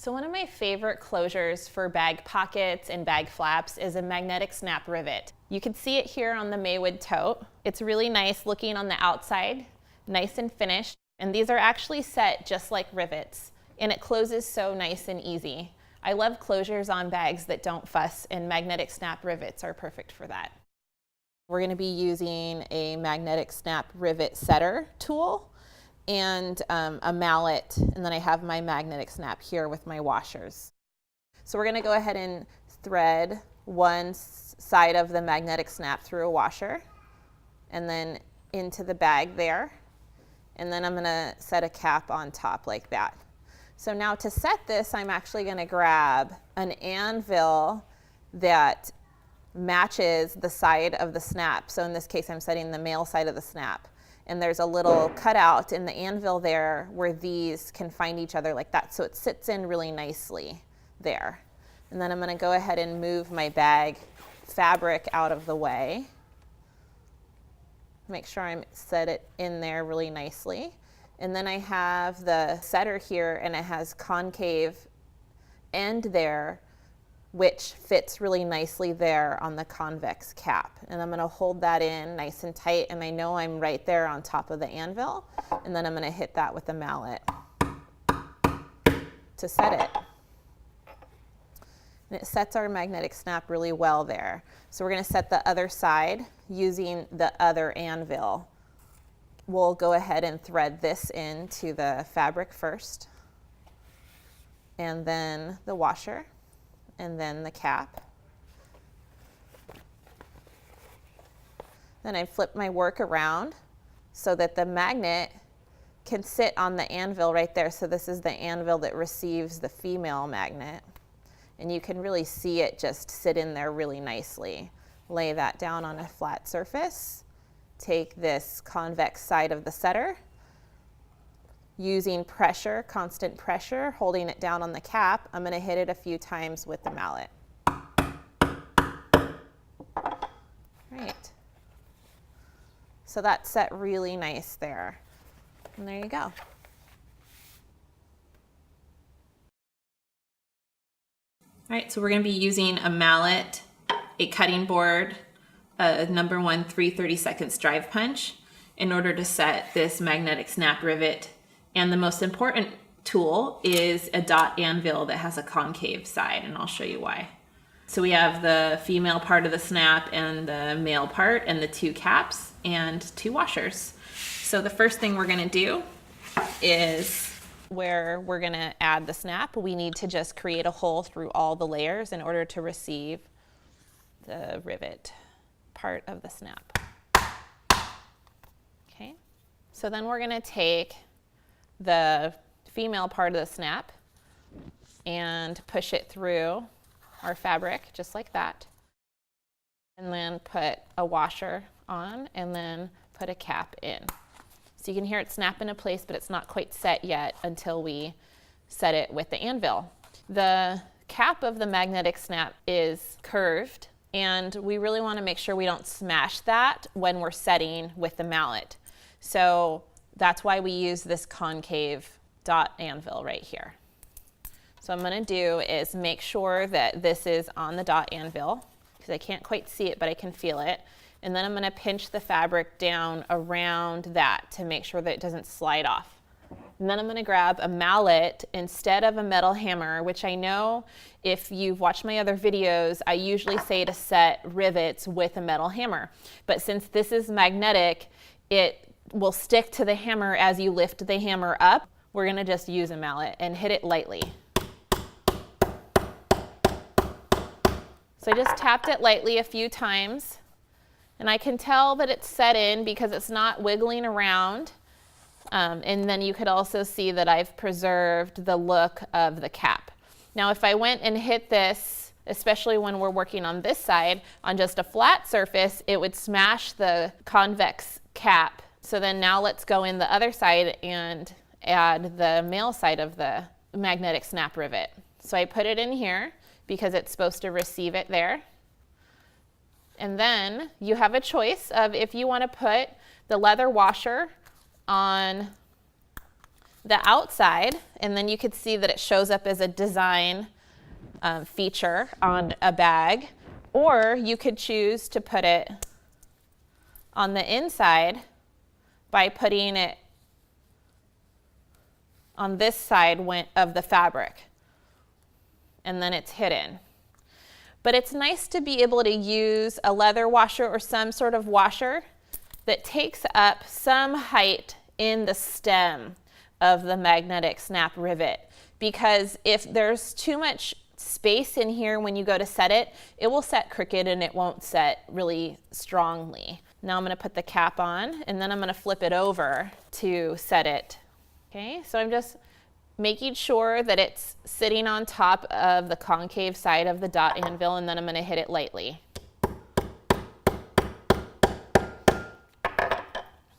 So one of my favorite closures for bag pockets and bag flaps is a magnetic snap rivet. You can see it here on the Maywood tote. It's really nice looking on the outside, nice and finished. And these are actually set just like rivets, and it closes so nice and easy. I love closures on bags that don't fuss, and magnetic snap rivets are perfect for that. We're going to be using a magnetic snap rivet setter tool and a mallet, and then I have my magnetic snap here with my washers. So we're going to go ahead and thread one side of the magnetic snap through a washer and then into the bag there, and then I'm going to set a cap on top like that. So now to set this, I'm actually going to grab an anvil that matches the side of the snap. So in this case, I'm setting the male side of the snap. And there's a little cutout in the anvil there where these can find each other like that. So it sits in really nicely there. And then I'm going to go ahead and move my bag fabric out of the way. Make sure I set it in there really nicely. And then I have the setter here, and it has concave end there, which fits really nicely there on the convex cap. And I'm going to hold that in nice and tight, and I know I'm right there on top of the anvil, and then I'm going to hit that with a mallet to set it. And it sets our magnetic snap really well there. So we're going to set the other side using the other anvil. We'll go ahead and thread this into the fabric first, and then the washer, and then the cap. Then I flip my work around so that the magnet can sit on the anvil right there. So this is the anvil that receives the female magnet. And you can really see it just sit in there really nicely. Lay that down on a flat surface. Take this convex side of the setter, using pressure, constant pressure, holding it down on the cap. I'm going to hit it a few times with the mallet. Right. So that's set really nice there. And there you go. All right, so we're going to be using a mallet, a cutting board, a number 1 3/32 drive punch in order to set this magnetic snap rivet. And the most important tool is a dot anvil that has a concave side, and I'll show you why. So we have the female part of the snap and the male part, and the 2 caps and 2 washers. So the first thing we're going to do is where we're going to add the snap, we need to just create a hole through all the layers in order to receive the rivet part of the snap. Okay, so then we're going to take the female part of the snap and push it through our fabric just like that, and then put a washer on and then put a cap in. So you can hear it snap into place, but it's not quite set yet until we set it with the anvil. The cap of the magnetic snap is curved, and we really want to make sure we don't smash that when we're setting with the mallet. So that's why we use this concave dot anvil right here. So what I'm going to do is make sure that this is on the dot anvil, because I can't quite see it, but I can feel it. And then I'm going to pinch the fabric down around that to make sure that it doesn't slide off. And then I'm going to grab a mallet instead of a metal hammer, which I know if you've watched my other videos, I usually say to set rivets with a metal hammer. But since this is magnetic, it will stick to the hammer as you lift the hammer up. We're going to just use a mallet and hit it lightly. So I just tapped it lightly a few times, and I can tell that it's set in because it's not wiggling around. And then you could also see that I've preserved the look of the cap. Now if I went and hit this, especially when we're working on this side, on just a flat surface, it would smash the convex cap. So then now let's go in the other side and add the male side of the magnetic snap rivet. So I put it in here because it's supposed to receive it there. And then you have a choice of if you want to put the leather washer on the outside, and then you could see that it shows up as a design feature on a bag, or you could choose to put it on the inside by putting it on this side of the fabric, and then it's hidden. But it's nice to be able to use a leather washer or some sort of washer that takes up some height in the stem of the magnetic snap rivet, because if there's too much space in here when you go to set it, it will set crooked and it won't set really strongly. Now I'm going to put the cap on, and then I'm going to flip it over to set it. Okay, so I'm just making sure that it's sitting on top of the concave side of the dot anvil, and then I'm going to hit it lightly.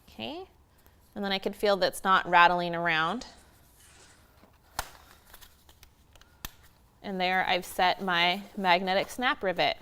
Okay, and then I can feel that it's not rattling around. And there I've set my magnetic snap rivet.